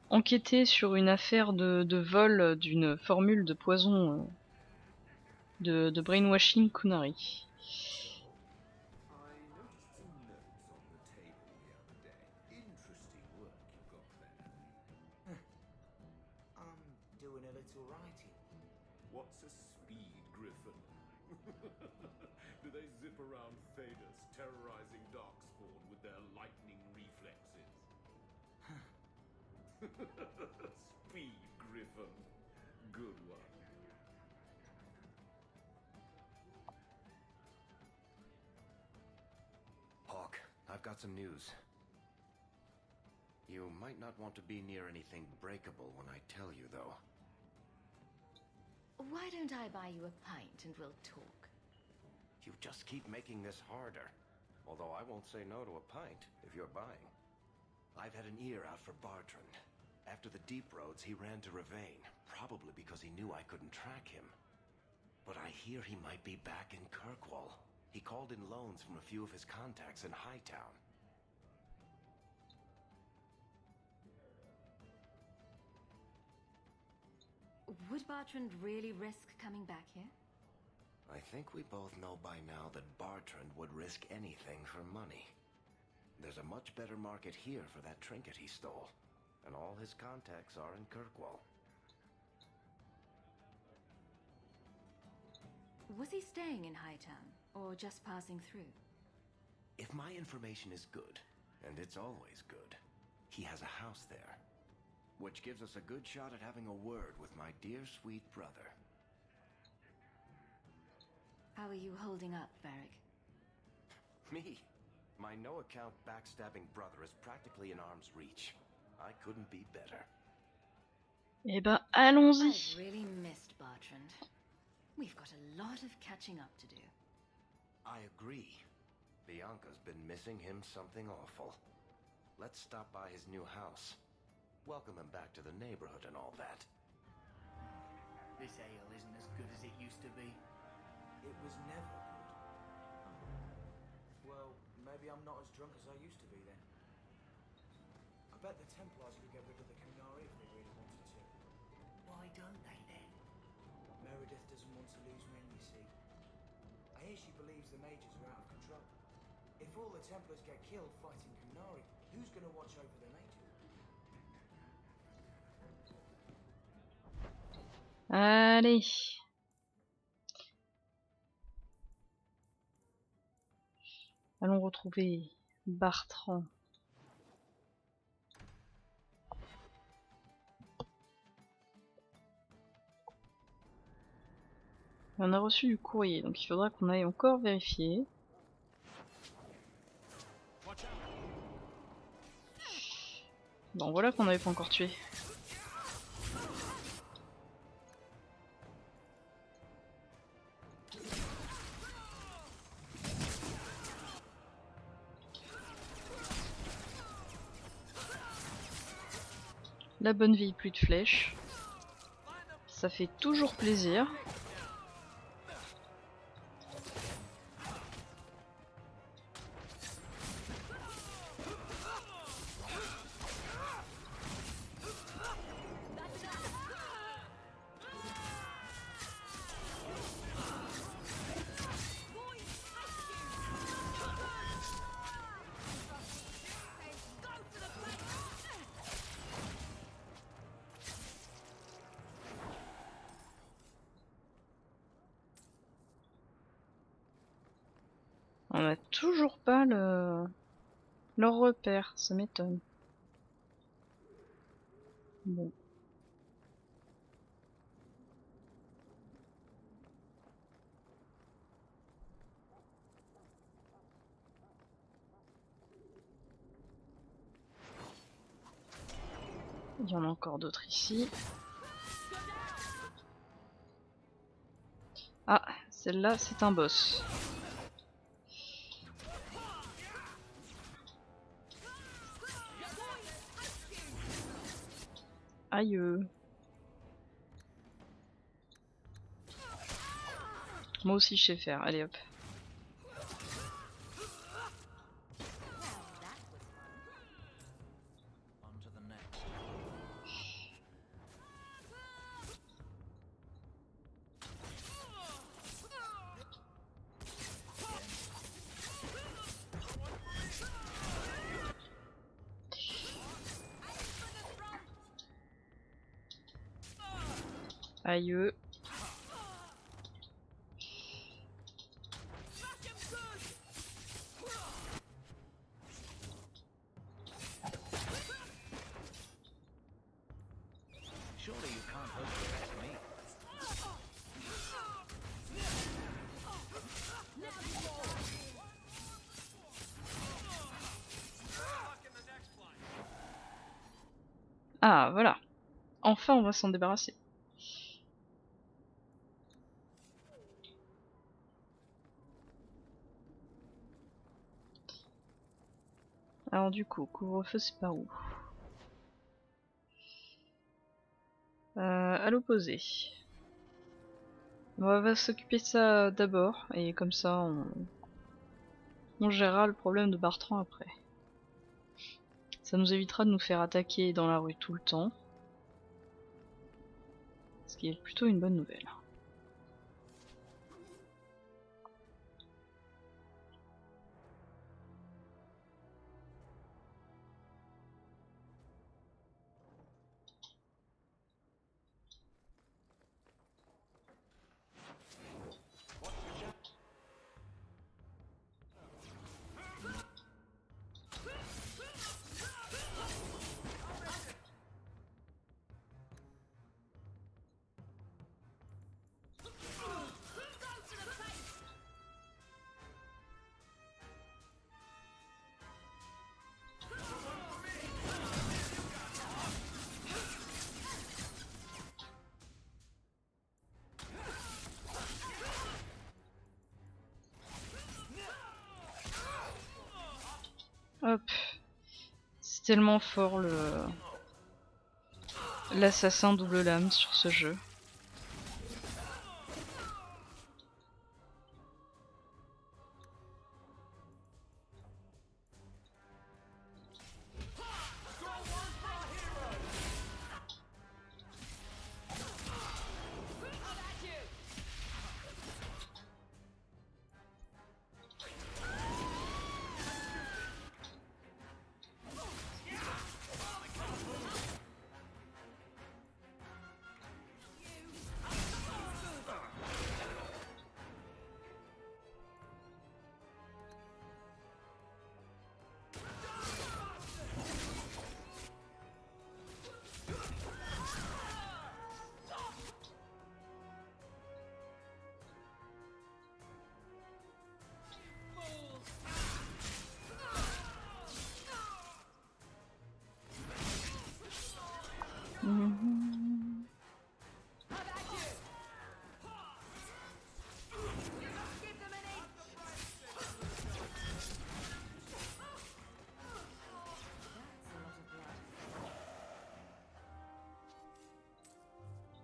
enquêter sur une affaire de vol d'une formule de poison de brainwashing Kunari. So, I noticed some notes on the table the other day. Interesting work you've got there. I'm doing a little writing. What's a speed griffin? Do they zip around Thedas, terrorizing Darkspawn with their lightning reflexes? Speed griffin. Good one. Hawk, I've got some news. You might not want to be near anything breakable when I tell you, though. Why don't I buy you a pint and we'll talk? You just keep making this harder. Although I won't say no to a pint if you're buying. I've had an ear out for Bartrand. After the Deep Roads, he ran to Ravane, probably because he knew I couldn't track him. But I hear he might be back in Kirkwall. He called in loans from a few of his contacts in Hightown. Would Bartrand really risk coming back here? I think we both know by now that Bartrand would risk anything for money. There's a much better market here for that trinket he stole, and all his contacts are in Kirkwall. Was he staying in Hightown, or just passing through? If my information is good, and it's always good, he has a house there. Which gives us a good shot at having a word with my dear sweet brother. How are you holding up, Varric? Me? My no-account backstabbing brother is practically in arm's reach. I couldn't be better. Eh ben, allons-y. I've really missed Bartrand. We've got a lot of catching up to do. I agree. Bianca's been missing him something awful. Let's stop by his new house. Welcome him back to the neighborhood and all that. This ale isn't as good as it used to be. It was never good. Well, maybe I'm not as drunk as I used to be then. I bet the Templars could get rid of the Kunari if they really wanted to. Why don't they then? Meredith doesn't want to lose men, you see. I hear she believes the mages are out of control. If all the Templars get killed fighting Kunari, who's going to watch over the mages? Allez. Allons retrouver Bartrand. On a reçu du courrier, donc il faudra qu'on aille encore vérifier. Bon, voilà qu'on n'avait pas encore tué. La bonne vieille pluie de flèches. Ça fait toujours plaisir. On a toujours pas leur repère, ça m'étonne. Bon. Il y en a encore d'autres ici. Ah, celle-là, c'est un boss. Aïe. Moi aussi je sais faire, allez hop. Aïe. Surely you can't hope to catch me. Ah, voilà. Enfin, on va s'en débarrasser. Alors du coup, couvre-feu c'est par où? À l'opposé. On va s'occuper de ça d'abord, et comme ça on gérera le problème de Bartrand après. Ça nous évitera de nous faire attaquer dans la rue tout le temps. Ce qui est plutôt une bonne nouvelle. Hop. C'est tellement fort l'assassin double lame sur ce jeu.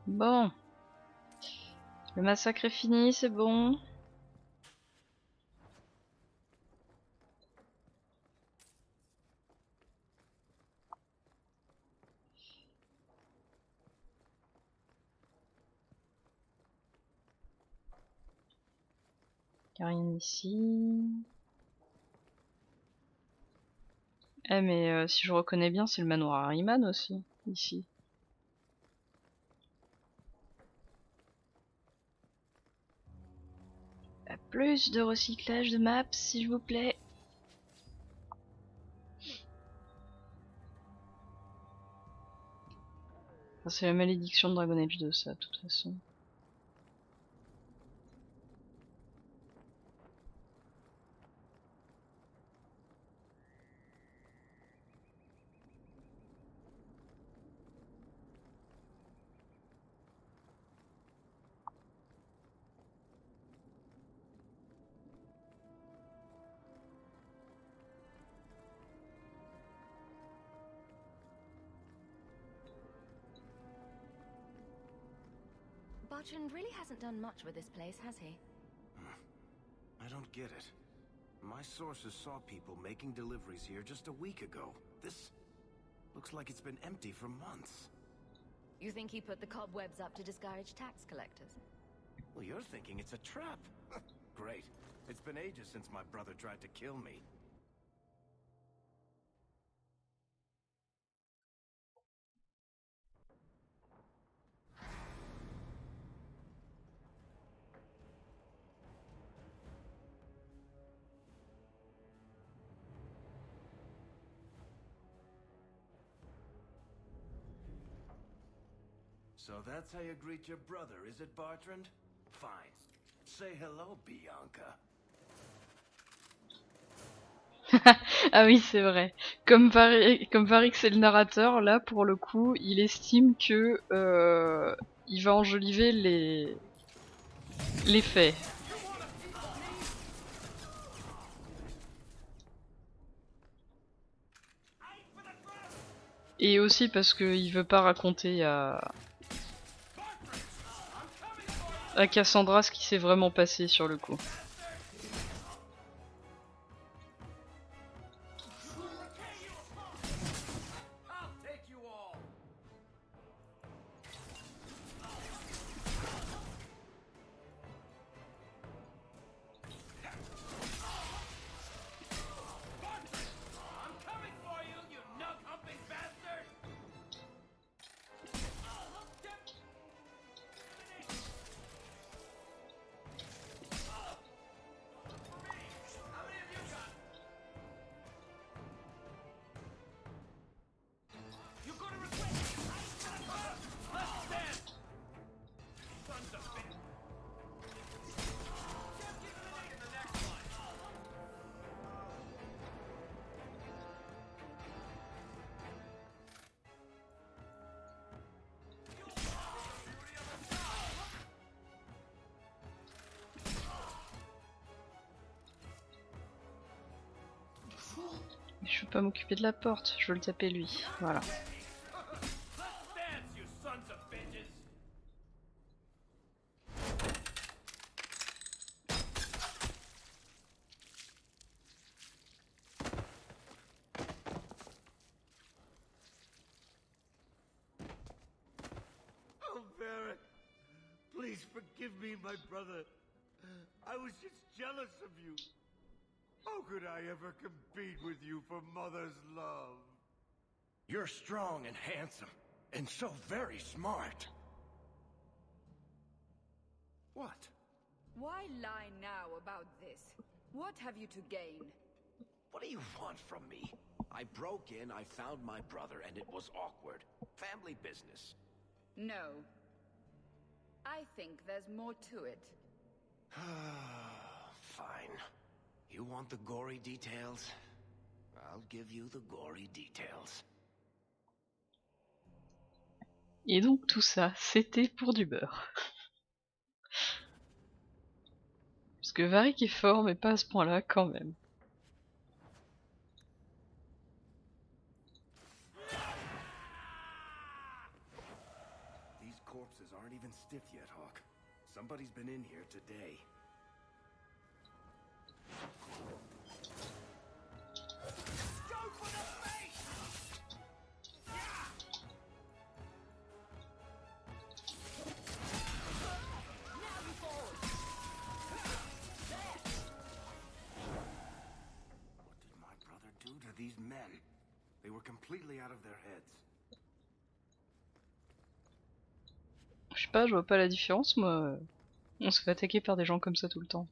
Bon. Le massacre est fini, c'est bon. Y'a rien ici. Eh mais si je reconnais bien, c'est le manoir Harryman aussi, ici. Plus de recyclage de maps, s'il vous plaît. Enfin, c'est la malédiction de Dragon Age 2, ça, de toute façon. Bartrand really hasn't done much with this place, has he? I don't get it. My sources saw people making deliveries here just a week ago. This looks like it's been empty for months. You think he put the cobwebs up to discourage tax collectors? Well, you're thinking it's a trap. Great. It's been ages since my brother tried to kill me. So that's how you greet your brother, is it, Bartrand? Fine. Say hello, Bianca. Ah oui, c'est vrai. Comme Varric c'est le narrateur, là pour le coup, il estime que il va enjoliver les faits. Et aussi parce qu'il veut pas raconter à Cassandra ce qui s'est vraiment passé sur le coup. Je veux pas m'occuper de la porte, je veux le taper lui. Voilà. Oh, Barrett, please forgive me, my brother. I was just jealous of you. How could I ever compete with you for Mother's love? You're strong and handsome, and so very smart. What? Why lie now about this? What have you to gain? What do you want from me? I broke in, I found my brother, and it was awkward. Family business. No. I think there's more to it. Fine. You want the gory details? I'll give you the gory details. Et donc tout ça, c'était pour du beurre. Parce que Varric est fort, mais pas à ce point-là quand même. These corpses aren't even stiff yet, Hawk. Somebody's been in here today. These men, they were completely out of their heads. Je sais pas, je vois pas la différence, moi. On se fait attaquer par des gens comme ça tout le temps.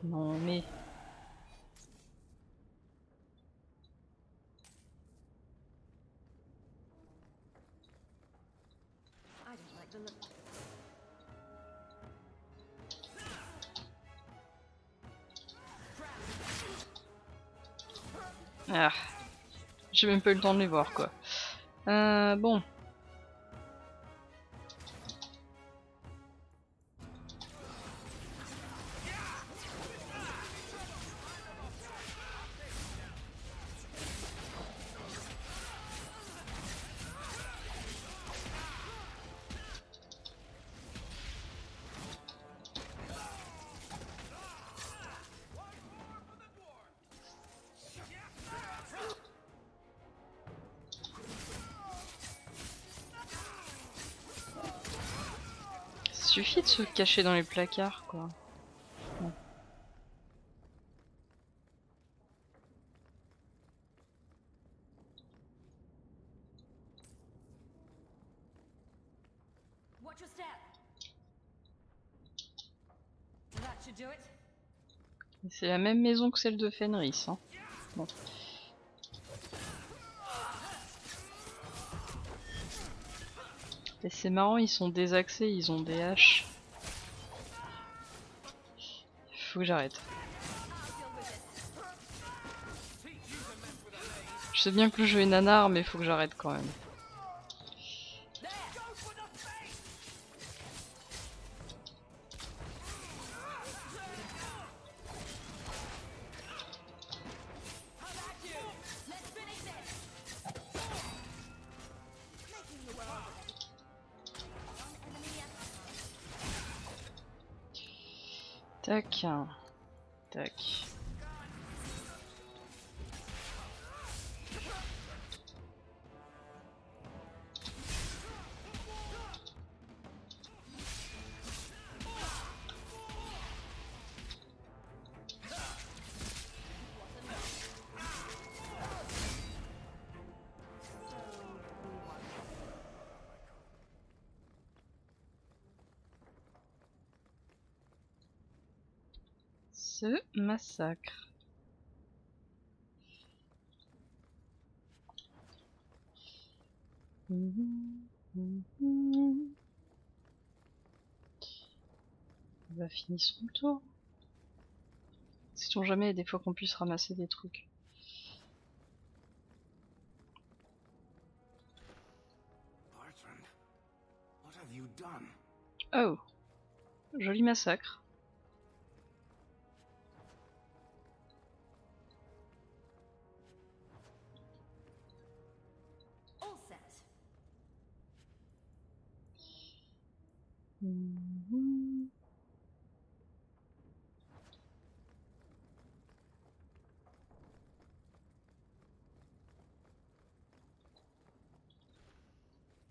Non mais... I don't like the look. Ah, j'ai même pas eu le temps de les voir quoi. Bon. Suffit de se cacher dans les placards quoi. Bon. Watch your step. That should do it. C'est la même maison que celle de Fenris. Hein. Bon. Et c'est marrant, ils sont désaxés, ils ont des haches. Faut que j'arrête. Je sais bien que le jeu est nanar, mais faut que j'arrête quand même. Tac. Tac. Ce massacre. On va finir son tour. Sait-on jamais des fois qu'on puisse ramasser des trucs. Bartrand, what have you done? Oh, joli massacre. All set. I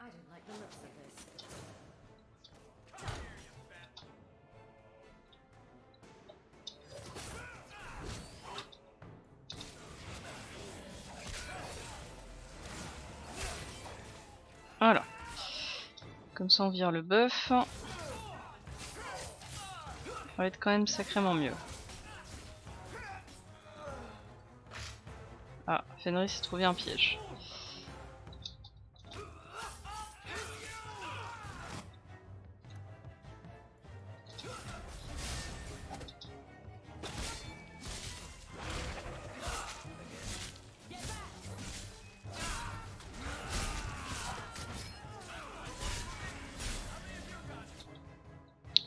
don't like the looks of this. Voilà. Comme ça on vire le buff. Ça va être quand même sacrément mieux. Ah, Fenris s'est trouvé un piège.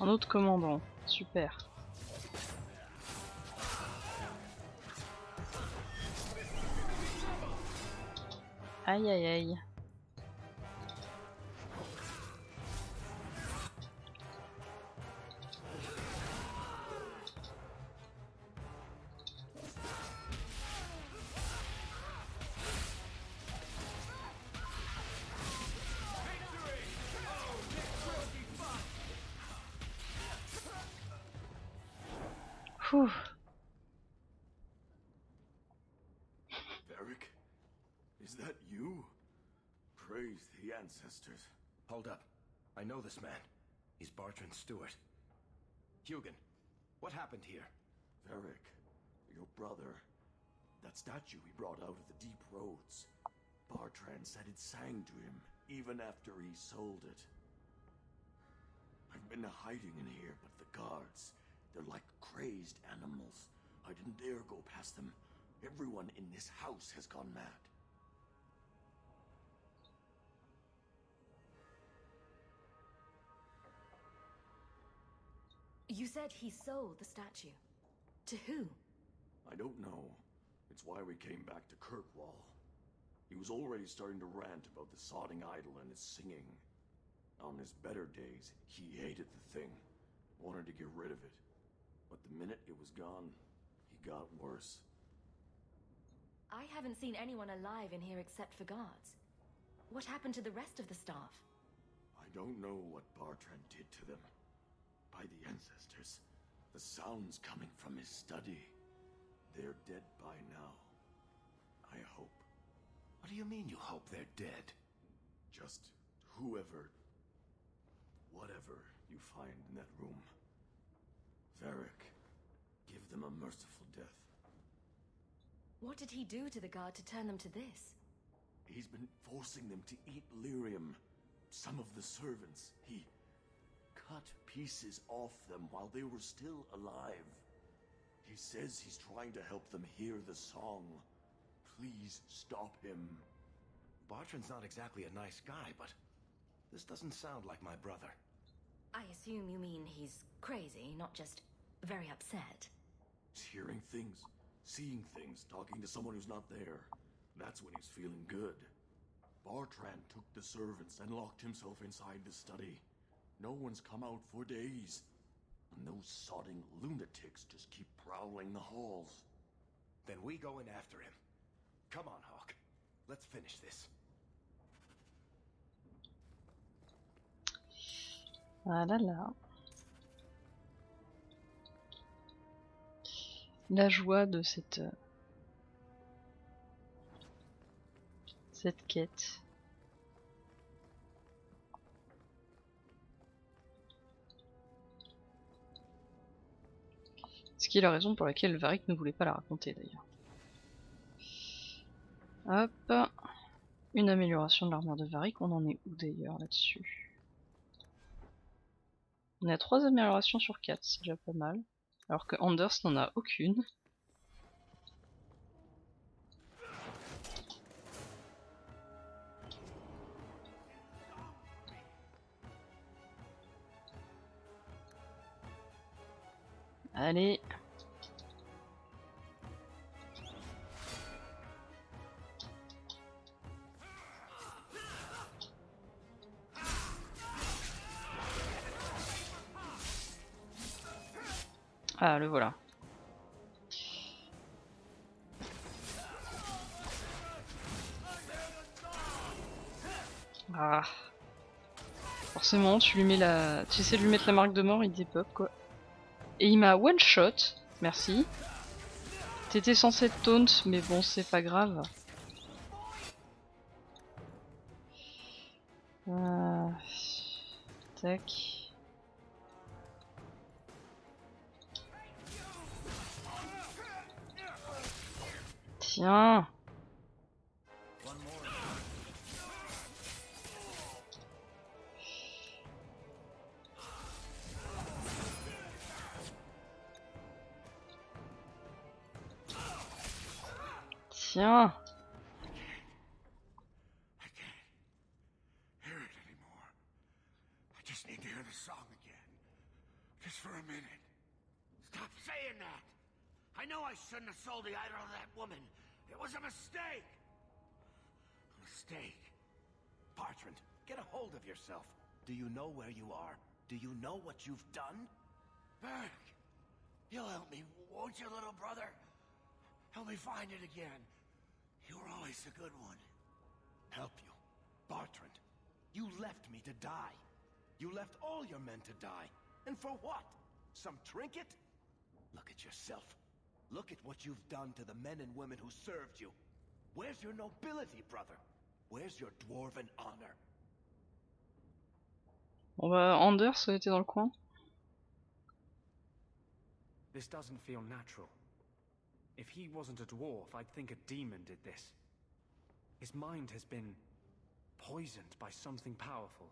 Un autre commandant, super. Aïe aïe aïe. Ouh. Varric? Is that you? Praise the ancestors. Hold up. I know this man. He's Bartrand's steward. Hugin, what happened here? Varric, your brother. That statue he brought out of the deep roads. Bartrand said it sang to him, even after he sold it. I've been hiding in here, but the guards, they're like crazed animals. I didn't dare go past them. Everyone in this house has gone mad. You said he sold the statue. To who? I don't know. It's why we came back to Kirkwall. He was already starting to rant about the sodding idol and his singing. On his better days, he hated the thing. Wanted to get rid of it. But the minute it was gone, he got worse. I haven't seen anyone alive in here except for guards. What happened to the rest of the staff? I don't know what Bartrand did to them. By the ancestors, the sounds coming from his study. They're dead by now. I hope. What do you mean you hope they're dead? Just whoever whatever you find in that room. Varric, give them a merciful death. What did he do to the guard to turn them to this? He's been forcing them to eat lyrium. Some of the servants, he cut pieces off them while they were still alive. He says he's trying to help them hear the song. Please stop him. Bartrand's not exactly a nice guy, but this doesn't sound like my brother. I assume you mean he's crazy, not just very upset. He's hearing things, seeing things, talking to someone who's not there. That's when he's feeling good. Bartrand took the servants and locked himself inside the study. No one's come out for days. And those sodding lunatics just keep prowling the halls. Then we go in after him. Come on, Hawk. Let's finish this. Voilà là. La joie de cette quête. Ce qui est la raison pour laquelle Varric ne voulait pas la raconter d'ailleurs. Hop. Une amélioration de l'armure de Varric, on en est où d'ailleurs là-dessus? On est à 3 améliorations sur 4, c'est déjà pas mal. Alors que Anders n'en a aucune. Allez. Ah, le voilà. Ah. Forcément, tu essaies de lui mettre la marque de mort, il dépop quoi. Et il m'a one shot, merci. T'étais censé te taunt, mais bon, c'est pas grave. Tac. Tiens. Tiens. I can't hear it anymore. I just need to hear the song again. Just for a minute. Stop saying that! I know I shouldn't have sold the idol to that woman. It was a mistake! A mistake. Bartrand, get a hold of yourself. Do you know where you are? Do you know what you've done? Varric, you'll help me, won't you, little brother? Help me find it again. You were always a good one. Help you? Bartrand, you left me to die. You left all your men to die. And for what? Some trinket? Look at yourself. Look at what you've done to the men and women who served you. Where's your nobility, brother? Where's your dwarven honor? Bon bah, Anders était dans le coin. This doesn't feel natural. If he wasn't a dwarf, I'd think a demon did this. His mind has been poisoned by something powerful.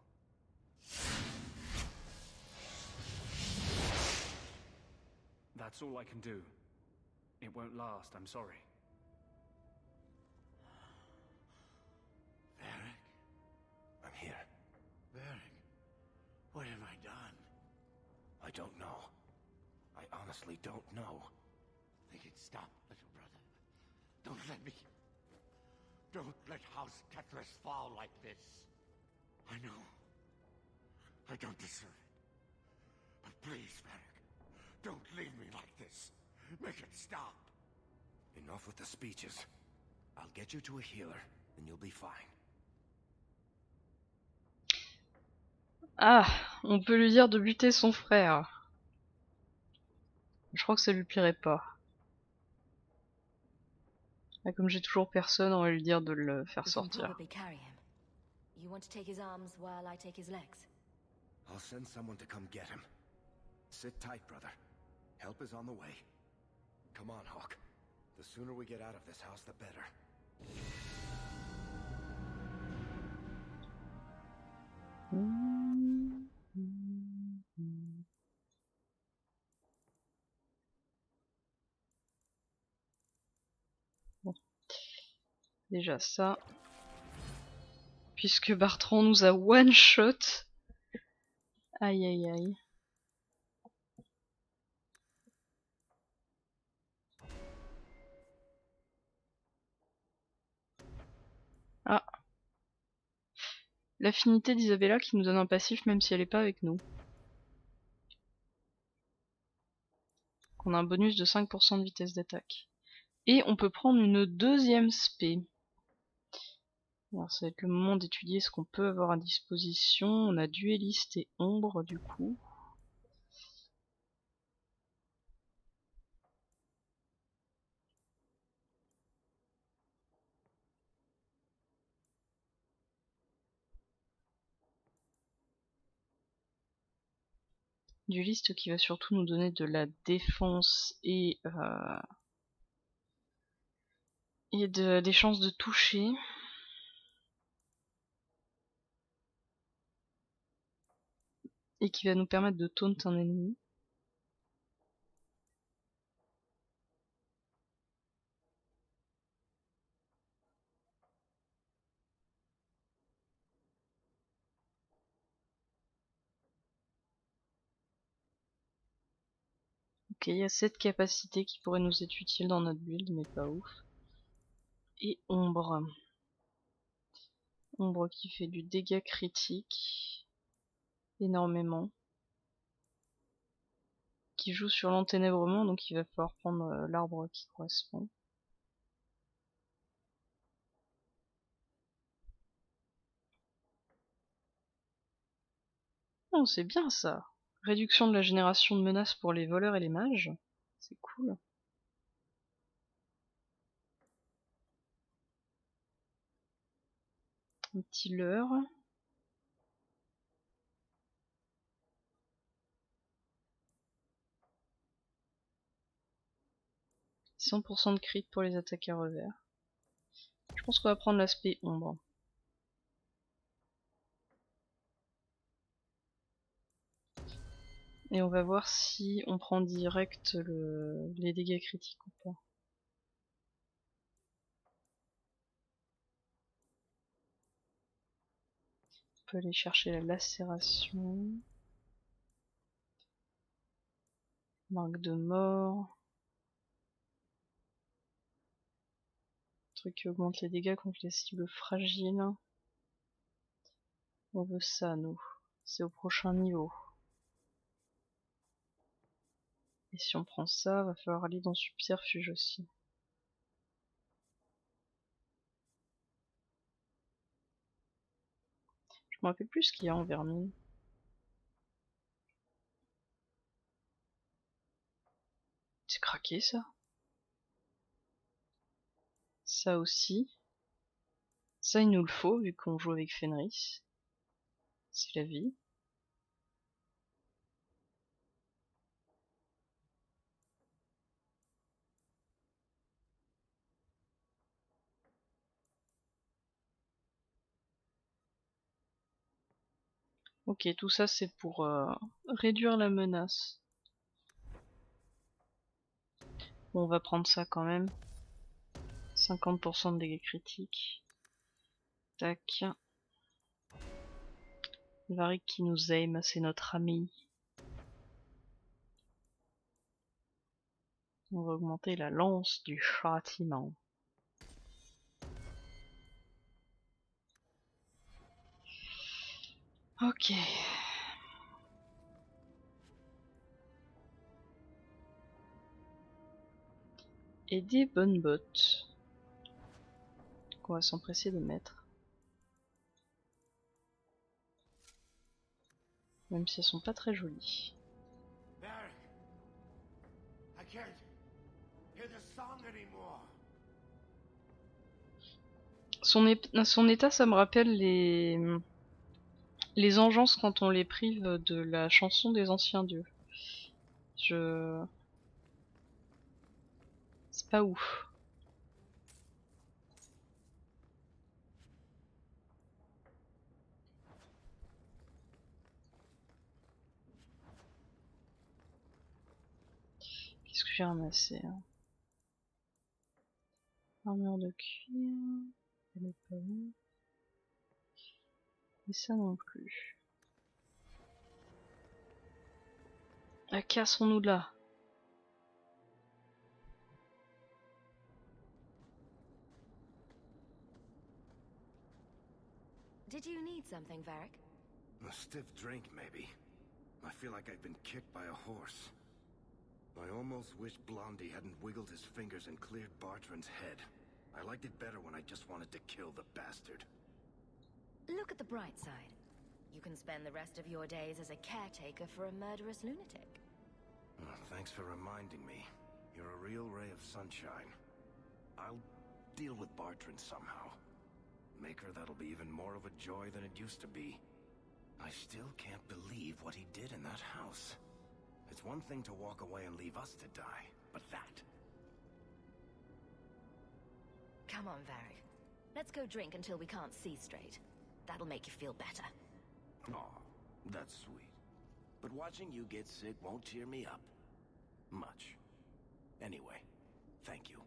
That's all I can do. It won't last, I'm sorry. Varric? I'm here. Varric, what have I done? I don't know. I honestly don't know. Make it stop, little brother. Don't let House Tetris fall like this. I know. I don't deserve it. But please, Varric, don't leave me like this. Make it stop. Enough with the speeches. I'll get you to a healer, and you'll be fine. Ah, on peut lui dire de buter son frère. Je crois que ça lui plairait pas. Là, comme j'ai toujours personne, on va lui dire de le faire We can sortir. probably carry him. You want to take his arms while I take his legs? I'll send someone to come get him. Sit tight, brother. Help is on the way. Come on, Hawk. The sooner we get out of this house, the better. Bon. Déjà ça. Puisque Bartrand nous a one-shot. Aïe aïe aïe. Ah. L'affinité d'Isabella qui nous donne un passif même si elle est pas avec nous. On a un bonus de 5% de vitesse d'attaque. Et on peut prendre une deuxième spé. Alors ça va être le moment d'étudier ce qu'on peut avoir à disposition. On a duelliste et ombre du coup. Duelliste qui va surtout nous donner de la défense et des chances de toucher. Et qui va nous permettre de taunt un ennemi. Ok, il y a cette capacité qui pourrait nous être utile dans notre build, mais pas ouf. Et ombre. Ombre qui fait du dégât critique. Énormément. Qui joue sur l'enténèbrement, donc il va falloir prendre l'arbre qui correspond. Oh, c'est bien ça. Réduction de la génération de menaces pour les voleurs et les mages. C'est cool. Un petit leurre. « 100% de crit pour les attaques à revers. Je pense qu'on va prendre l'aspect ombre. Et on va voir si on prend direct les dégâts critiques ou pas. On peut aller chercher la lacération. Marque de mort. Truc qui augmente les dégâts contre les cibles fragiles. On veut ça, nous. C'est au prochain niveau. Et si on prend ça, va falloir aller dans Subterfuge aussi. Je me rappelle plus ce qu'il y a en vermine. C'est craqué ça. Ça aussi. Ça il nous le faut vu qu'on joue avec Fenris. C'est la vie. Ok, tout ça c'est pour réduire la menace. Bon, on va prendre ça quand même. 50% de dégâts critiques. Tac. Varric qui nous aime, c'est notre ami. On va augmenter la lance du châtiment. Ok. Et des bonnes bottes. Qu'on va s'empresser de mettre. Même si elles sont pas très jolies. Son état, ça me rappelle Les engeance quand on les prive de la chanson des anciens dieux. C'est pas ouf. Qu'est-ce que j'ai ramassé hein? Armure de cuir. Elle est pas où. Et ça non plus. Cassons-nous de là. Did you need something, Varric? A stiff drink, maybe. I feel like I've been kicked by a horse. I almost wish Blondie hadn't wiggled his fingers and cleared Bartrand's head. I liked it better when I just wanted to kill the bastard. Look at the bright side. You can spend the rest of your days as a caretaker for a murderous lunatic. Oh, thanks for reminding me. You're a real ray of sunshine. I'll deal with Bartrand somehow. Make her that'll be even more of a joy than it used to be. I still can't believe what he did in that house. It's one thing to walk away and leave us to die, but that... Come on, Varric. Let's go drink until we can't see straight. That'll make you feel better. Aw, that's sweet. But watching you get sick won't cheer me up. Much. Anyway, thank you.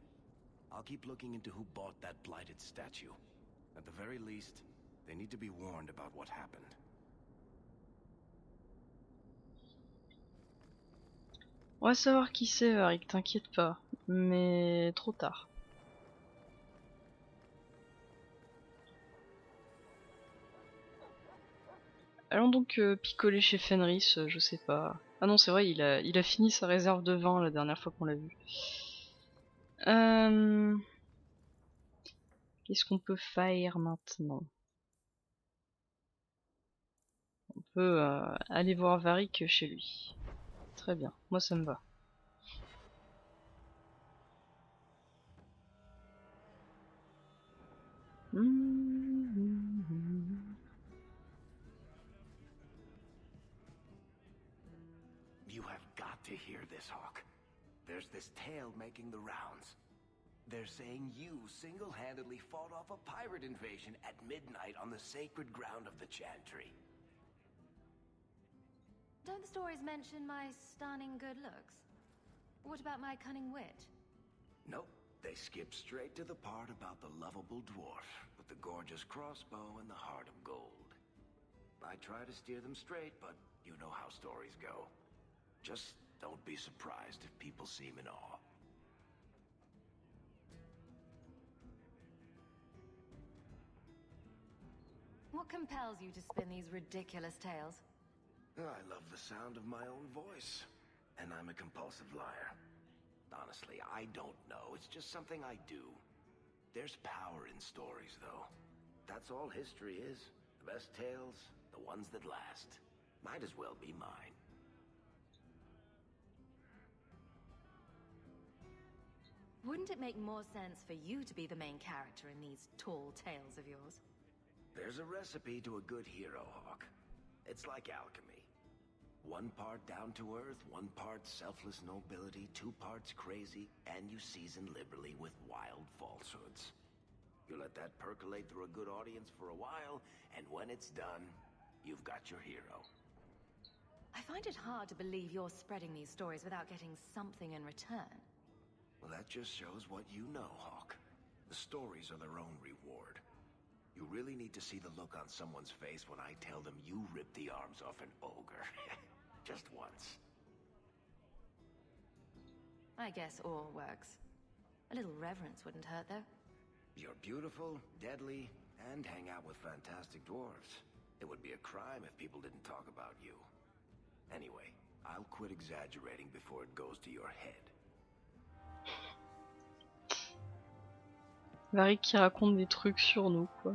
I'll keep looking into who bought that blighted statue. At the very least, they need to be warned about what happened. On va savoir qui c'est, Varric, t'inquiète pas. Mais trop tard. Allons donc picoler chez Fenris, je sais pas. Ah non, c'est vrai, il a fini sa réserve de vin la dernière fois qu'on l'a vu. Qu'est-ce qu'on peut faire maintenant? On peut aller voir Varric chez lui. Très bien, moi ça me va. You have got to hear this, Hawk. There's this tale making the rounds. They're saying you single-handedly fought off a pirate invasion at midnight on the sacred ground of the Chantry. Don't the stories mention my stunning good looks? What about my cunning wit? Nope, they skip straight to the part about the lovable dwarf with the gorgeous crossbow and the heart of gold. I try to steer them straight, but you know how stories go. Just don't be surprised if people seem in awe. What compels you to spin these ridiculous tales? I love the sound of my own voice, and I'm a compulsive liar. Honestly, I don't know. It's just something I do. There's power in stories, though. That's all history is. The best tales, the ones that last. Might as well be mine. Wouldn't it make more sense for you to be the main character in these tall tales of yours? There's a recipe to a good hero, Hawk. It's like alchemy. One part down to earth, one part selfless nobility, 2 parts crazy, and you season liberally with wild falsehoods. You let that percolate through a good audience for a while, and when it's done, you've got your hero. I find it hard to believe you're spreading these stories without getting something in return. Well, that just shows what you know, Hawk. The stories are their own reward. You really need to see the look on someone's face when I tell them you ripped the arms off an ogre. Just once. I guess all works. A little reverence wouldn't hurt, though. You're beautiful, deadly, and hang out with fantastic dwarves. It would be a crime if people didn't talk about you. Anyway, I'll quit exaggerating before it goes to your head. Varric qui raconte des trucs sur nous, quoi.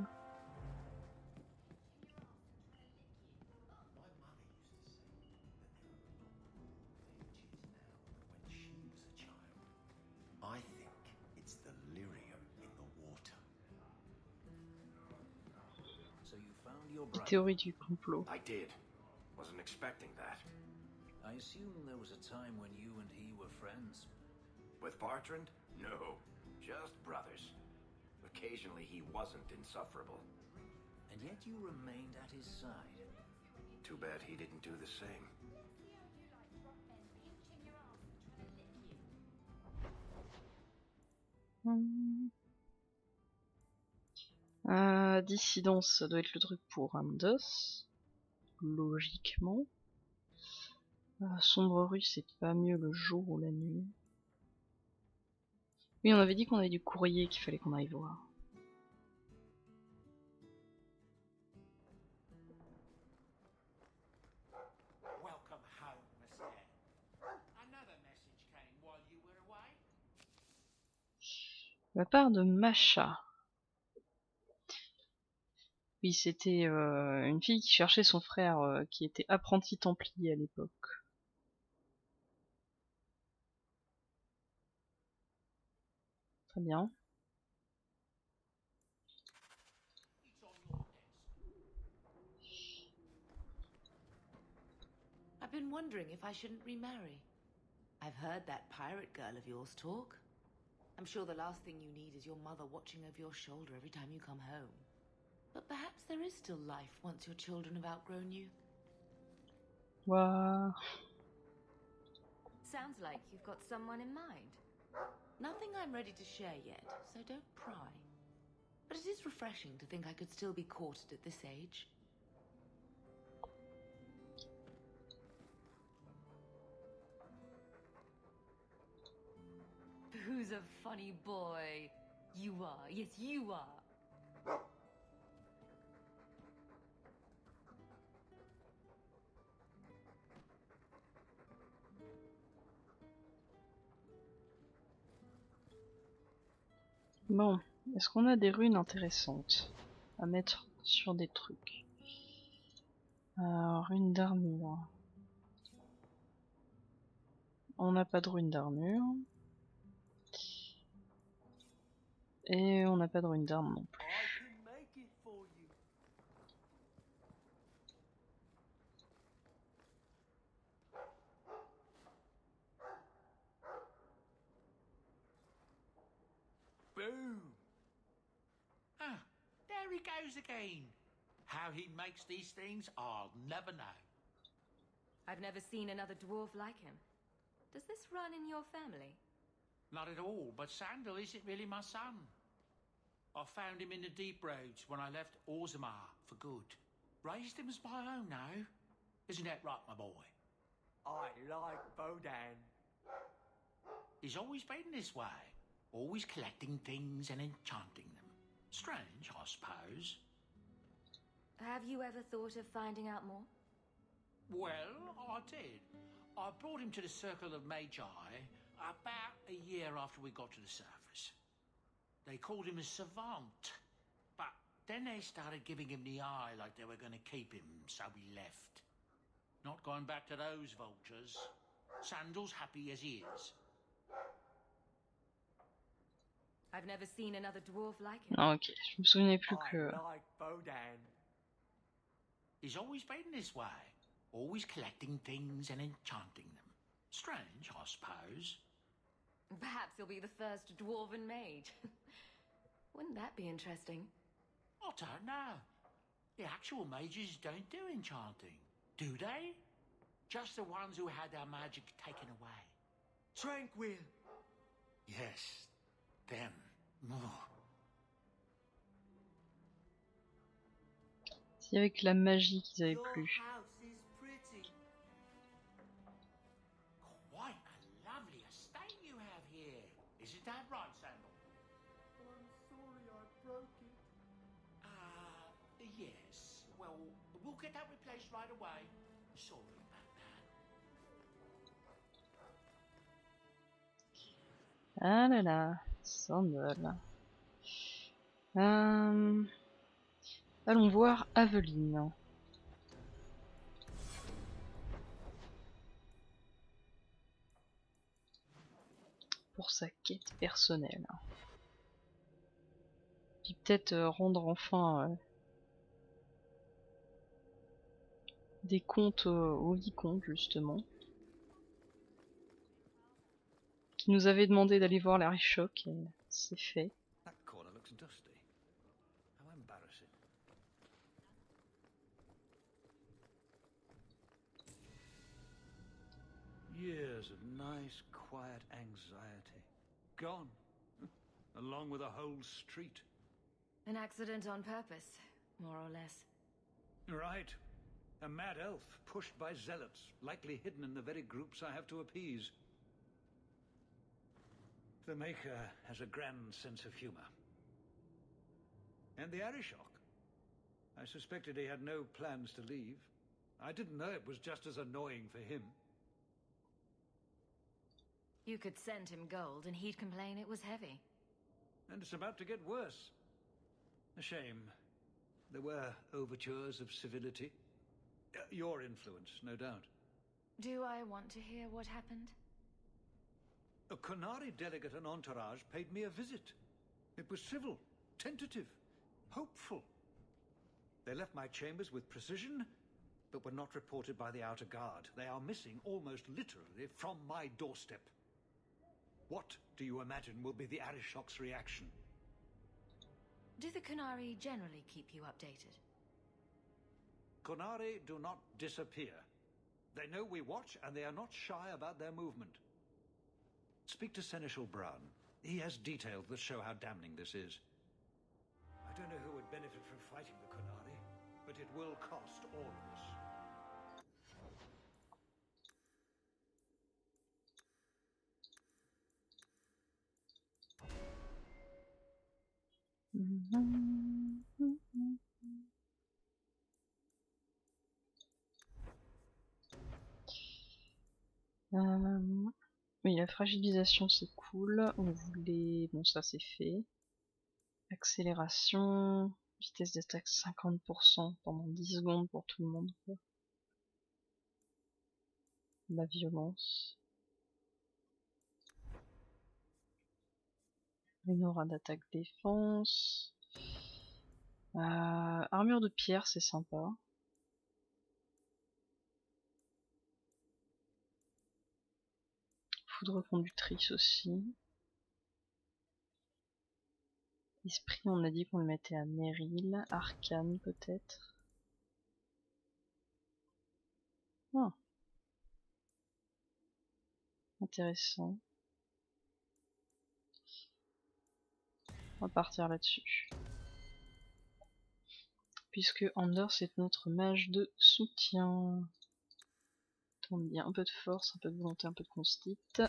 I think it's the lyrium in the water. So you found your Les brother. théories du complot. I did. Wasn't expecting that. I assume there was a time when you and he were friends. With Bartrand? No. Just brothers. Occasionally he wasn't insufferable. And yet you remained at his side. Too bad he didn't do the same. Dissidence, ça doit être le truc pour Amdos. Logiquement. Sombre rue, c'est pas mieux le jour ou la nuit. Oui, on avait dit qu'on avait du courrier qu'il fallait qu'on aille voir. Welcome home, Mister. Another message came while you were away. De la part de Macha. Oui, c'était une fille qui cherchait son frère qui était apprenti templier à l'époque. Très bien. It's on your desk. I've been wondering if I shouldn't remarry. I've heard that pirate girl of yours talk. I'm sure the last thing you need is your mother watching over your shoulder every time you come home. But perhaps there is still life once your children have outgrown you. Wow. Sounds like you've got someone in mind. Nothing I'm ready to share yet, so don't pry. But it is refreshing to think I could still be courted at this age. Who's a funny boy? You are. Yes, you are. Bon, est-ce qu'on a des runes intéressantes à mettre sur des trucs? Rune d'armure. On n'a pas de rune d'armure. Et on n'a pas de rune d'arme non plus. I can make it for you. Boom! Ah, there he goes again. How he makes these things, I'll never know. I've never seen another dwarf like him. Does this run in your family? Not at all, but Sandal isn't really my son. I found him in the deep roads when I left Orzammar for good. Raised him as my own now. Isn't that right, my boy? I like Bodan. He's always been this way. Always collecting things and enchanting them. Strange, I suppose. Have you ever thought of finding out more? Well, I did. I brought him to the Circle of Magi about a year after we got to the surface. They called him a savant, but then they started giving him the eye like they were going to keep him, so we left. Not going back to those vultures. Sandal's happy as he is. I've never seen another dwarf like him. Ah, ok, je me souvenais plus I que... like Bodan. He's always been this way. Always collecting things and enchanting them. Strange, I suppose. Perhaps he'll be the first dwarven mage. Wouldn't that be interesting? I don't know. The actual mages don't do enchanting, do they? Just the ones who had their magic taken away. Tranquil. Yes, them. Oh. C'est avec la magie qu'ils avaient Your plus. house is pretty. Quite a lovely estate you have here. Isn't that right, Sandal? I'm sorry I broke it. Yes. Well, we'll get that replaced right away. Sorry about that. Ah là là, Sandal. Allons voir Aveline. Pour sa quête personnelle. Puis peut-être rendre enfin des comptes au vicomte, justement. Qui nous avait demandé d'aller voir l'Arichoc, et c'est fait. That corner looks dusty. How embarrassing. Years of nice, quiet anxiety. Gone. Along with a whole street. An accident on purpose, more or less. Right. A mad elf pushed by zealots, likely hidden in the very groups I have to appease. The Maker has a grand sense of humor. And the Arishok. I suspected he had no plans to leave. I didn't know it was just as annoying for him. You could send him gold and he'd complain it was heavy. And it's about to get worse. A shame. There were overtures of civility. Your influence, no doubt. Do I want to hear what happened? A Qunari delegate and entourage paid me a visit. It was civil, tentative, hopeful. They left my chambers with precision, but were not reported by the outer guard. They are missing almost literally from my doorstep. What do you imagine will be the Arishok's reaction? Do the Qunari generally keep you updated? Qunari do not disappear. They know we watch, and they are not shy about their movement. Speak to Seneschal Brown. He has details that show how damning this is. I don't know who would benefit from fighting the Qunari, but it will cost all of us. Oui, la fragilisation c'est cool. On voulait... Bon, ça c'est fait. Accélération, vitesse d'attaque 50% pendant 10 secondes pour tout le monde. La violence. Une aura d'attaque défense. Armure de pierre, c'est sympa. Foudre conductrice aussi. Esprit, on a dit qu'on le mettait à Meryl. Arcane peut-être. Ah. Intéressant. On va partir là-dessus. Puisque Anders est notre mage de soutien. Tourne bien, un peu de force, un peu de volonté, un peu de constite.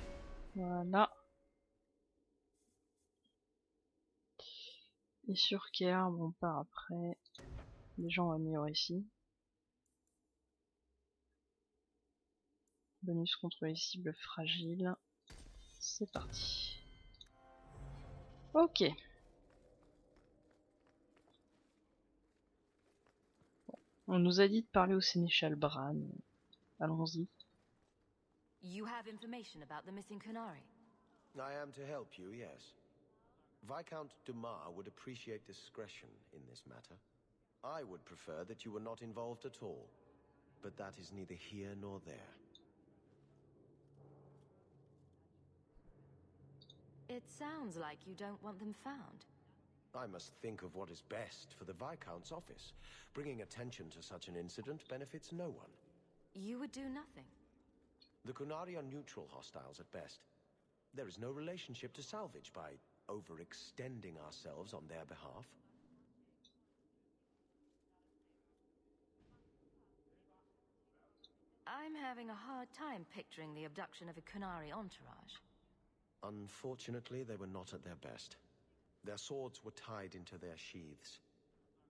Voilà. Et sur quel arbre on part après? Les gens vont améliorer ici. Bonus contre les cibles fragiles. C'est parti. Ok. On nous a dit de parler au sénéchal Bran. Allons-y. You have information about the missing Qunari? I am to help you, yes. Viscount Dumas would appreciate discretion in this matter. I would prefer that you were not involved at all, but that is neither here nor there. It sounds like you don't want them found. I must think of what is best for the Viscount's office. Bringing attention to such an incident benefits no one. You would do nothing? The Qunari are neutral hostiles at best. There is no relationship to salvage by overextending ourselves on their behalf. I'm having a hard time picturing the abduction of a Qunari entourage. Unfortunately, they were not at their best. Their swords were tied into their sheaths,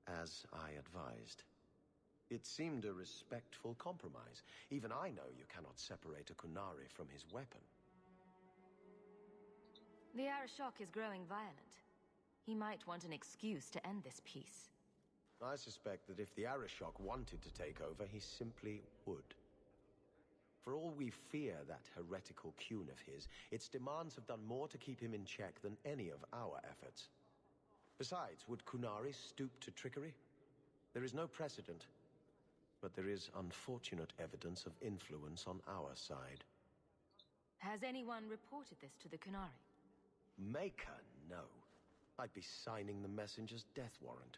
as I advised. It seemed a respectful compromise. Even I know you cannot separate a Qunari from his weapon. The Arishok is growing violent. He might want an excuse to end this peace. I suspect that if the Arishok wanted to take over, he simply would. For all we fear that heretical Qun of his, its demands have done more to keep him in check than any of our efforts. Besides, would Qunari stoop to trickery? There is no precedent. but there is unfortunate evidence of influence on our side. Has anyone reported this to the Kunari? Maker? No. I'd be signing the messenger's death warrant.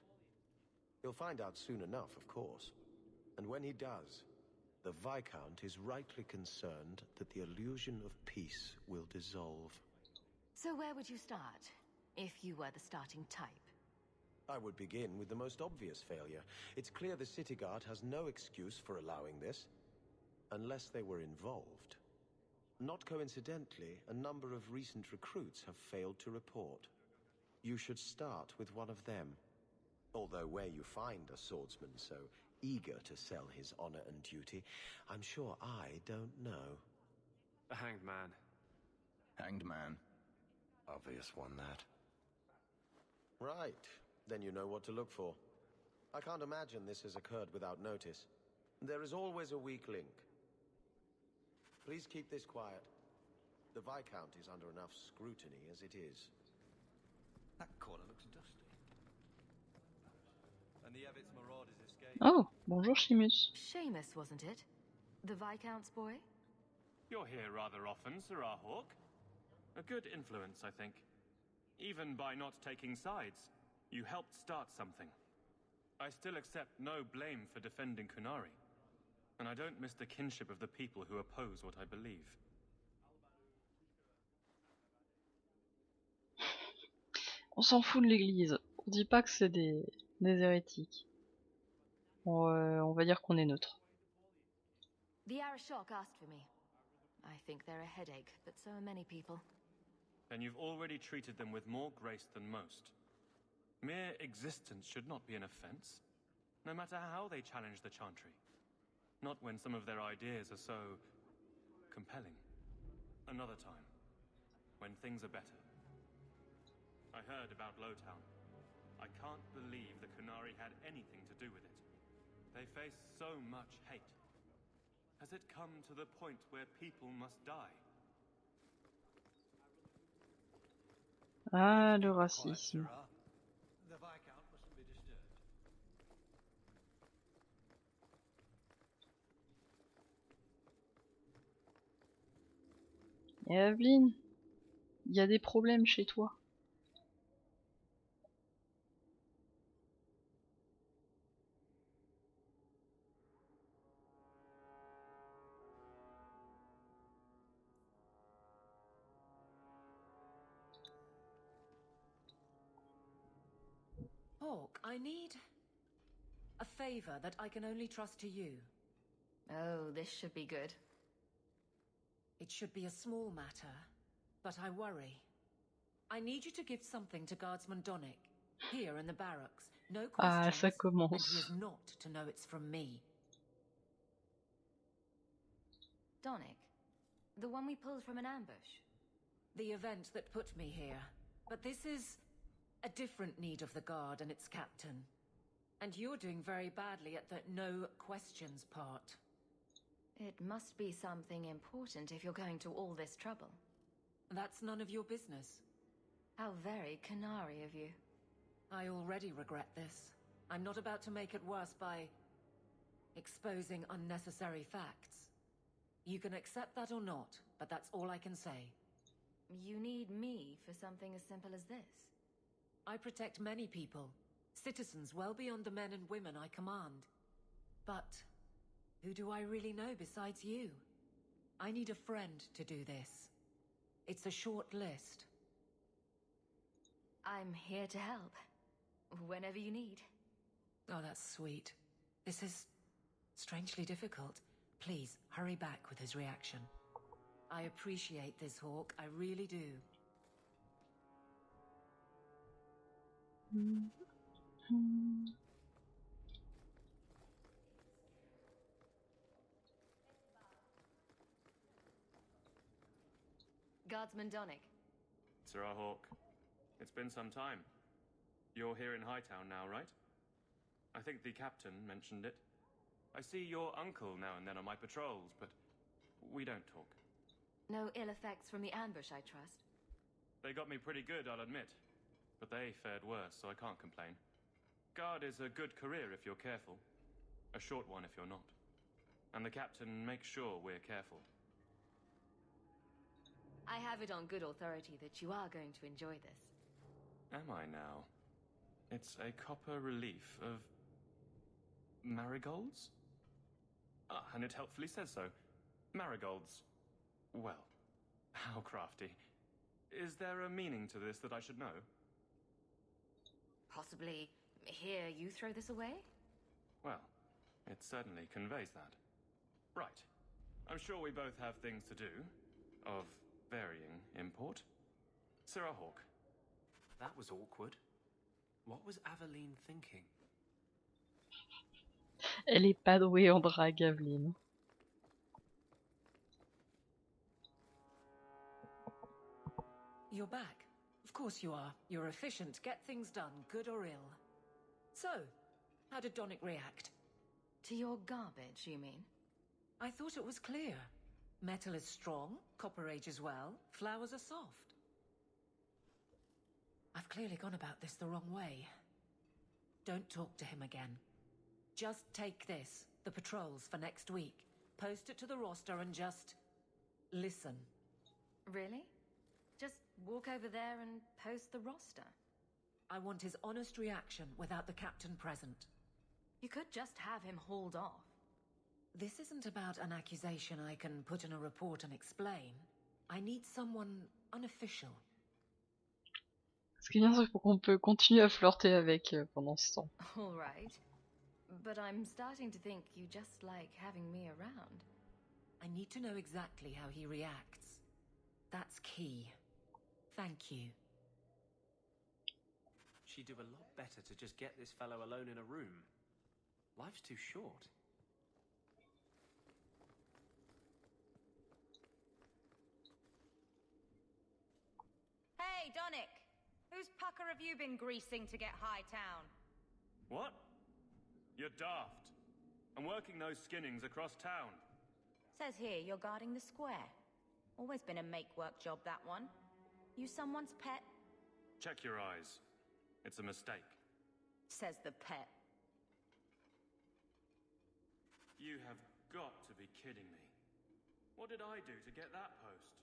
He'll find out soon enough, of course. And when he does, the Viscount is rightly concerned that the illusion of peace will dissolve. So where would you start, if you were the starting type? I would begin with the most obvious failure. It's clear the City Guard has no excuse for allowing this, unless they were involved. Not coincidentally, a number of recent recruits have failed to report. You should start with one of them. Although where you find a swordsman so eager to sell his honor and duty, I'm sure I don't know. A hanged man. Hanged man. Obvious one, that. Right. Then you know what to look for. I can't imagine this has occurred without notice. There is always a weak link. Please keep this quiet. The Viscount is under enough scrutiny as it is. That corner looks dusty. And the Evitz marauders escaped. Oh, bonjour Seamus. Seamus, wasn't it? The Viscount's boy? You're here rather often, Sirrah Hawk. A good influence, I think. Even by not taking sides, you helped start something. I still accept no blame for defending Kunari. And I don't miss the kinship of the people who oppose what I believe. On s'en fout de l'église. On dit pas que c'est des hérétiques. On va dire qu'on est neutre. The Arashok asked for me. I think they're a headache, but so are many people. And you've already treated them with more grace than most. Mere existence should not be an offense, no matter how they challenge the Chantry. Not when some of their ideas are so compelling. Another time, when things are better. I heard about Lowtown. I can't believe the Kunari had anything to do with it. They face so much hate. Has it come to the point where people must die? Ah, le racisme. The Viscount mustn't be disturbed. Et Aveline, il y a des problèmes chez toi. Hawk, I need a favor that I can only trust to you. Oh, this should be good. It should be a small matter, but I worry. I need you to give something to Guardsman Donick, here in the barracks. No Ah, questions, ça and he commence. is not to know it's from me. Donick? The one we pulled from an ambush? The event that put me here. But this is a different need of the Guard and its captain. And you're doing very badly at the no questions part. It must be something important if you're going to all this trouble. That's none of your business. How very Kunari of you. I already regret this. I'm not about to make it worse by exposing unnecessary facts. You can accept that or not, but that's all I can say. You need me for something as simple as this? I protect many people, citizens well beyond the men and women I command. But who do I really know besides you? I need a friend to do this. It's a short list. I'm here to help. Whenever you need. Oh, that's sweet. This is strangely difficult. Please, hurry back with his reaction. I appreciate this, Hawk. I really do. Guardsman Donick. Sirrah Hawk, it's been some time. You're here in Hightown now, right? I think the captain mentioned it. I see your uncle now and then on my patrols, but we don't talk. No ill effects from the ambush, I trust? They got me pretty good, I'll admit. But they fared worse, so I can't complain. Guard is a good career if you're careful. A short one if you're not. And the captain makes sure we're careful. I have it on good authority that you are going to enjoy this. Am I now? It's a copper relief of marigolds? Ah, and it helpfully says so. Marigolds. Well, how crafty. Is there a meaning to this that I should know? Possibly, here, you throw this away? Well, it certainly conveys that. Right. I'm sure we both have things to do, of varying import. Sirrah Hawk. That was awkward. What was Aveline thinking? Elle est pas douée en drague, Aveline. You're back. Of course you are. You're efficient. Get things done, good or ill. So, how did Donick react? To your garbage, you mean? I thought it was clear. Metal is strong, copper ages well, flowers are soft. I've clearly gone about this the wrong way. Don't talk to him again. Just take this, the patrols for next week. Post it to the roster and just listen. Really? Just walk over there and post the roster? I want his honest reaction without the captain present. You could just have him hauled off. This isn't about an accusation I can put in a report and explain. I need someone unofficial. Ce qui est bien, c'est qu'on peut continuer à flirter avec pendant ce temps. All right. But I'm starting to think you just like having me around. I need to know exactly how he reacts. That's key. Thank you. She'd do a lot better to just get this fellow alone in a room. Life's too short. Hey, Donick! Whose pucker have you been greasing to get Hightown? What? You're daft. I'm working those skinnings across town. Says here you're guarding the square. Always been a make-work job, that one. You someone's pet? Check your eyes. It's a mistake. Says the pet. You have got to be kidding me. What did I do to get that post?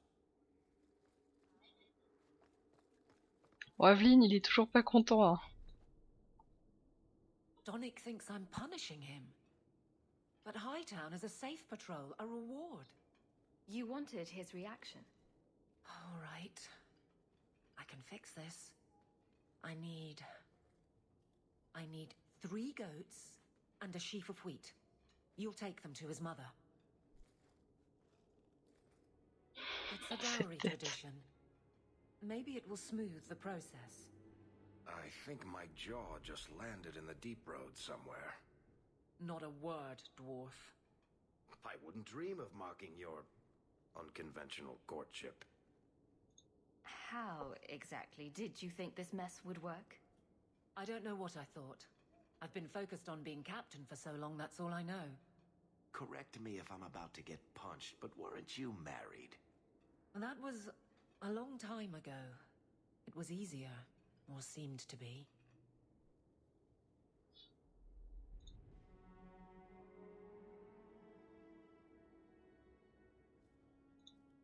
Bon, Aveline, il est toujours pas content. Hein. Donick thinks I'm punishing him. But Hightown is a safe patrol, a reward. You wanted his reaction. All right. I can fix this. I need 3 goats and a sheaf of wheat. You'll take them to his mother. It's a dowry tradition. Maybe it will smooth the process. I think my jaw just landed in the deep road somewhere. Not a word, dwarf. I wouldn't dream of mocking your unconventional courtship. How exactly did you think this mess would work? I don't know what I thought. I've been focused on being captain for so long, that's all I know. Correct me if I'm about to get punched, but weren't you married? That was a long time ago. It was easier, or seemed to be.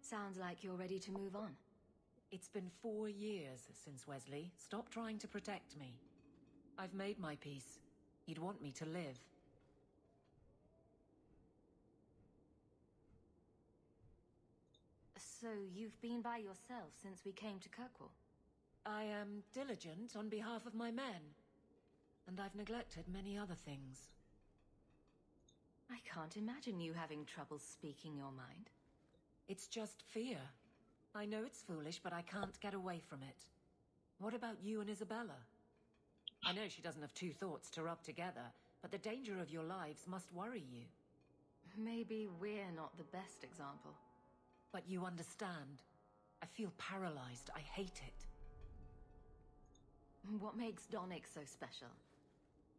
Sounds like you're ready to move on. It's been 4 years since Wesley. Stop trying to protect me. I've made my peace. You'd want me to live. So you've been by yourself since we came to Kirkwall? I am diligent on behalf of my men. And I've neglected many other things. I can't imagine you having trouble speaking your mind. It's just fear. I know it's foolish, but I can't get away from it. What about you and Isabella? I know she doesn't have 2 thoughts to rub together, but the danger of your lives must worry you. Maybe we're not the best example. But you understand. I feel paralyzed. I hate it. What makes Donick so special?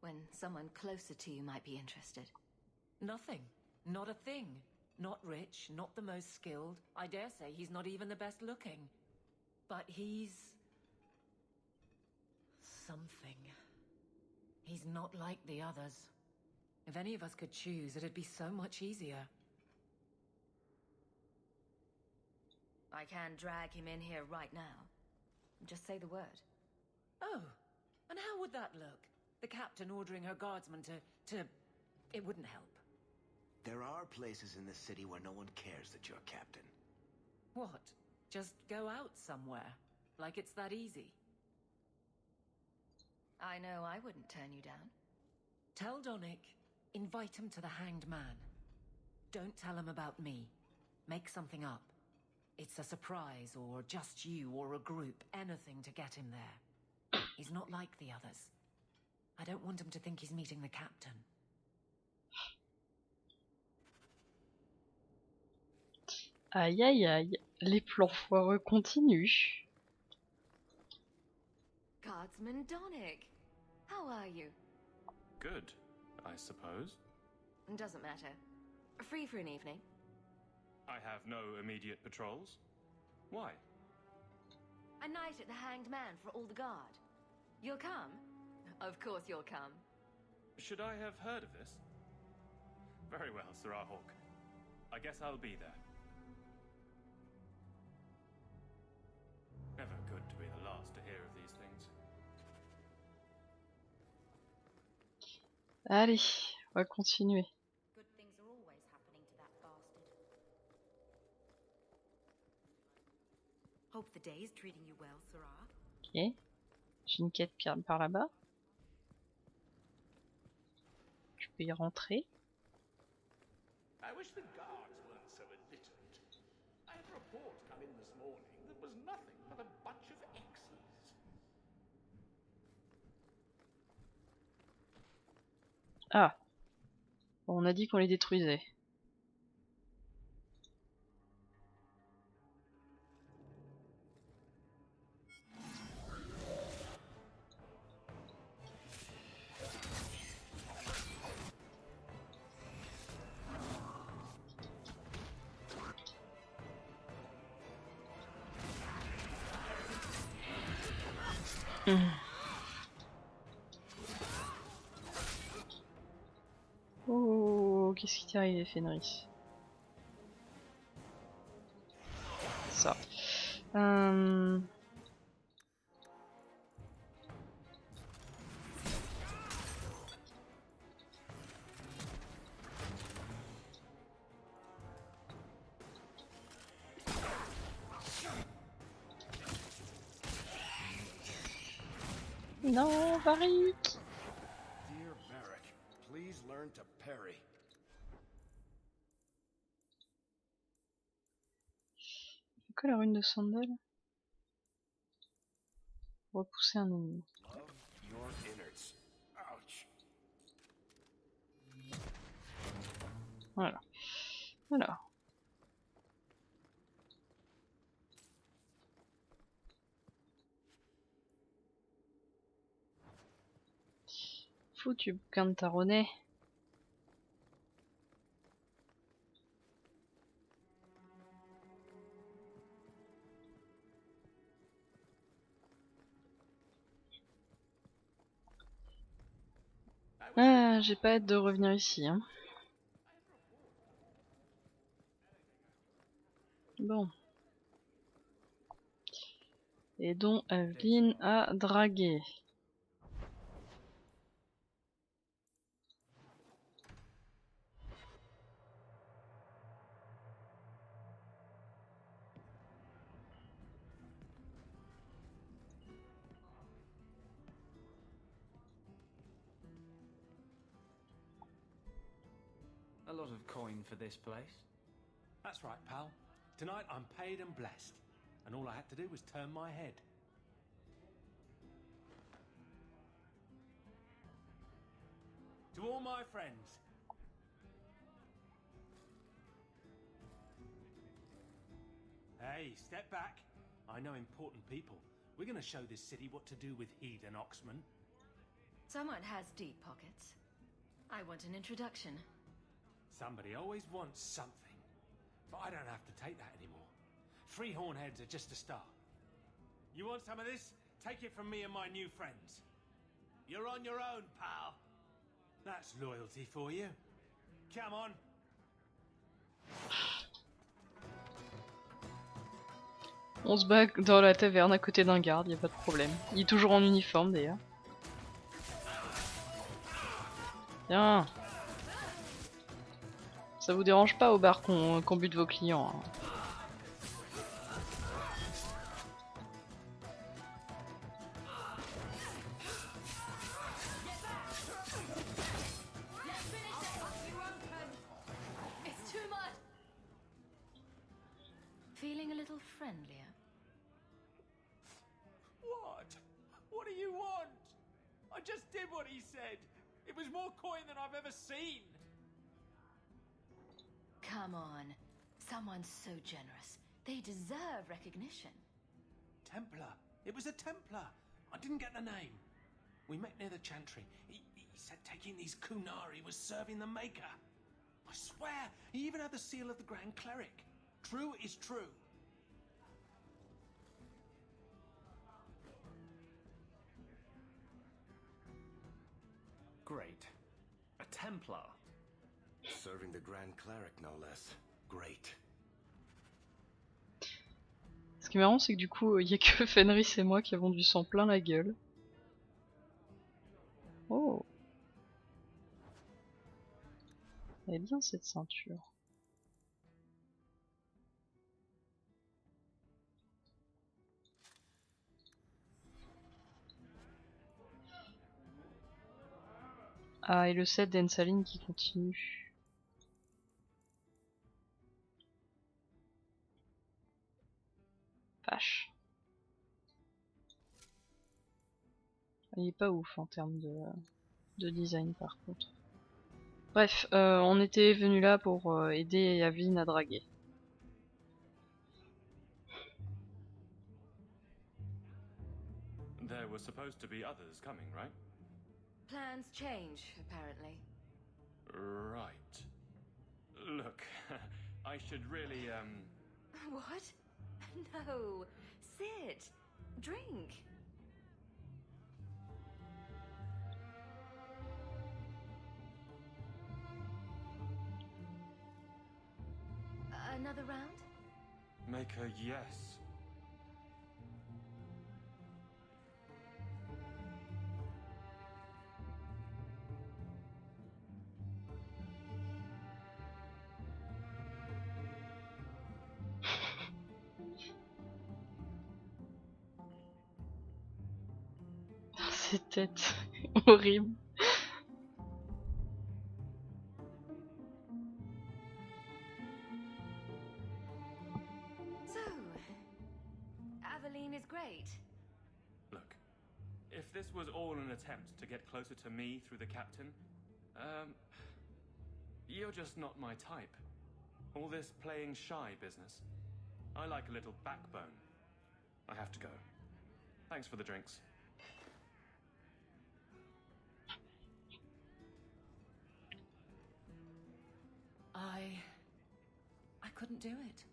When someone closer to you might be interested. Nothing. Not a thing. Not rich, not the most skilled. I dare say he's not even the best looking. But he's something. He's not like the others. If any of us could choose, it'd be so much easier. I can drag him in here right now. Just say the word. Oh, and how would that look? The captain ordering her guardsmen to... It wouldn't help. There are places in this city where no one cares that you're captain. What? Just go out somewhere? Like it's that easy? I know I wouldn't turn you down. Tell Donnick, invite him to the Hanged Man. Don't tell him about me. Make something up. It's a surprise, or just you, or a group, anything to get him there. He's not like the others. I don't want him to think he's meeting the captain. Aïe aïe aïe, les plans foireux continuent. Guardsman Donnick, how are you? Good, I suppose. Doesn't matter. Free for an evening? I have no immediate patrols. Why? A night at the Hanged Man for all the guard. You'll come? Of course you'll come. Should I have heard of this? Very well, Sirrah Hawk. I guess I'll be there. Never good to be the last to hear of these things. Allez, on va continuer. Good things are always happening to that bastard. Hope the day is treating you well, Sirrah. Ok. J'ai une quête par là-bas. Je peux y rentrer. I wish the guards weren't so illiterate. I had a report come in this morning that was nothing but a bunch of X's. Ah. Bon, on a dit qu'on les détruisait. Oh, qu'est-ce qui t'est arrivé, Fenris? Ça. Non, Varric! Dear Barrack, please learn to parry. C'est quoi la rune de Sandal? Repousser un ennemi. Love your innards. Ouch. Voilà. Alors. Foutu bouquin de taronnet. Ah, j'ai pas hâte de revenir ici, hein. Bon. Et donc Aveline a dragué. A lot of coin for this place. That's right, pal. Tonight I'm paid and blessed, and all I had to do was turn my head. To all my friends. Hey, step back. I know important people. We're going to show this city what to do with heed and oxman. Someone has deep pockets. I want an introduction. Somebody always wants something. But I don't have to take that anymore. Free hornheads are just a start. You want some of this? Take it from me and my new friends. You're on your own, pal. That's loyalty for you. Come on. On se bat dans la taverne à côté d'un garde, y a pas de problème. Il est toujours en uniforme d'ailleurs. Tiens. Ça vous dérange pas au bar qu'on bute vos clients hein. It's too much. Feeling a little friendlier? What? What do you want? I just did what he said. It was more coin than I've ever seen. Come on. Someone's so generous. They deserve recognition. Templar. It was a Templar. I didn't get the name. We met near the chantry. He said taking these kunari was serving the Maker. I swear, he even had the seal of the Grand Cleric. True is true. Great. A Templar. Serving the Grand Cleric, no less. Great. Ce qui est marrant, c'est que du coup, il y a que Fenris et moi qui avons du sang plein la gueule. Oh. Elle est bien cette ceinture. Ah, et le set d'Ensaline qui continue. Vache. Il est pas ouf en termes de design par contre. Bref, on était venu là pour aider Yavin à draguer. There were supposed to be others coming, right? Plans change, apparently. Right. Look, I should really, What? No. Sit. Drink. Another round? make a yes. Ces têtes horribles. So, Aveline is great. Look, if this was all an attempt to get closer to me through the captain, you're just not my type. All this playing shy business. I like a little backbone. I have to go. Thanks for the drinks. I couldn't do it.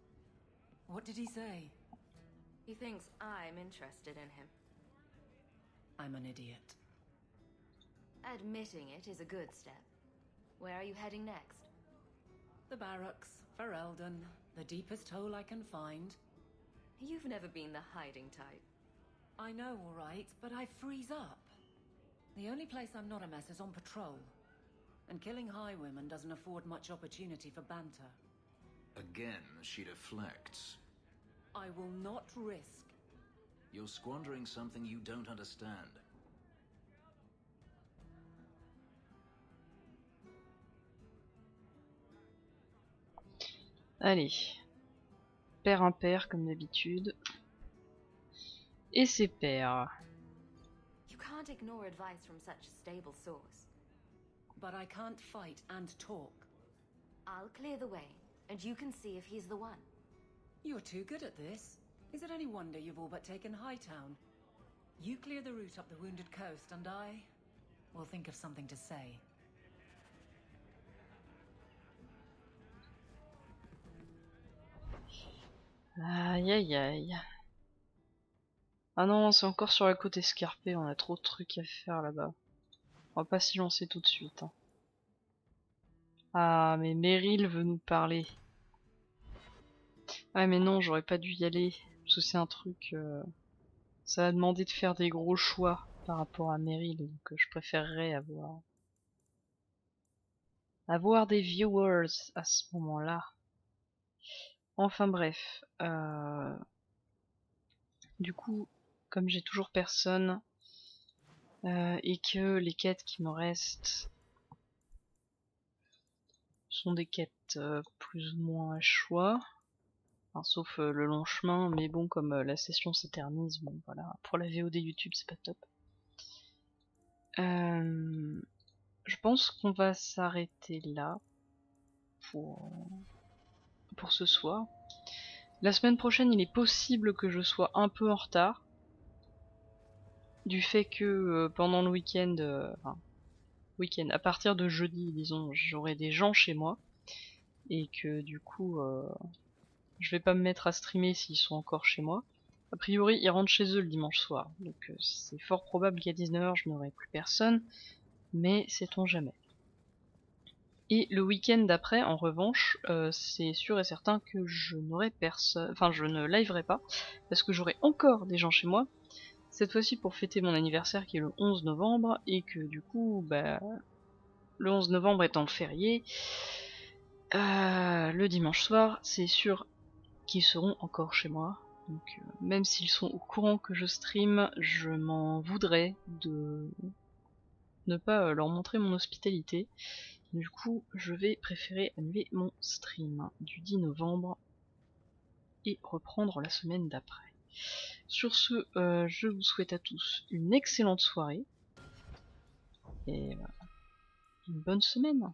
What did he say? He thinks I'm interested in him. I'm an idiot. Admitting it is a good step. Where are you heading next? The barracks, for Eldon, the deepest hole I can find. You've never been the hiding type. I know, all right, but I freeze up. The only place I'm not a mess is on patrol. And killing highwaymen doesn't afford much opportunity for banter. Again, she deflects. I will not risk. You're squandering something you don't understand. Allez. Pair impair comme d'habitude. Et c'est pair. You can't ignore advice from such a stable source. But I can't fight and talk. I'll clear the way, and you can see if he's the one. You're too good at this. Is it any wonder you've all but taken Hightown? You clear the route up the Wounded Coast, and I will think of something to say. Aïe aïe aïe. Ah non, c'est encore sur la côte escarpée, on a trop de trucs à faire là-bas. On va pas s'y lancer tout de suite. Hein. Ah, mais Meryl veut nous parler. Ah, mais non, j'aurais pas dû y aller. Parce que c'est un truc... ça va demander de faire des gros choix par rapport à Meryl. Donc je préférerais avoir des viewers à ce moment-là. Enfin bref. Du coup, comme j'ai toujours personne... et que les quêtes qui me restent... sont des quêtes plus ou moins à choix. Enfin, sauf le long chemin, mais bon, comme la session s'éternise, bon voilà, pour la VOD YouTube c'est pas top. Je pense qu'on va s'arrêter là pour ce soir. La semaine prochaine, il est possible que je sois un peu en retard, du fait que pendant le week-end, à partir de jeudi, disons, j'aurai des gens chez moi, et que du coup, je vais pas me mettre à streamer s'ils sont encore chez moi. A priori, ils rentrent chez eux le dimanche soir, donc c'est fort probable qu'à 19h je n'aurai plus personne, mais sait-on jamais. Et le week-end d'après, en revanche, c'est sûr et certain que je n'aurai personne, enfin je ne liverai pas, parce que j'aurai encore des gens chez moi, cette fois-ci pour fêter mon anniversaire qui est le 11 novembre, et que du coup, bah, le 11 novembre étant férié, le dimanche soir, c'est sûr qu'ils seront encore chez moi. Donc même s'ils sont au courant que je stream, je m'en voudrais de ne pas leur montrer mon hospitalité. Du coup, je vais préférer annuler mon stream du 10 novembre et reprendre la semaine d'après. Sur ce, je vous souhaite à tous une excellente soirée et une bonne semaine.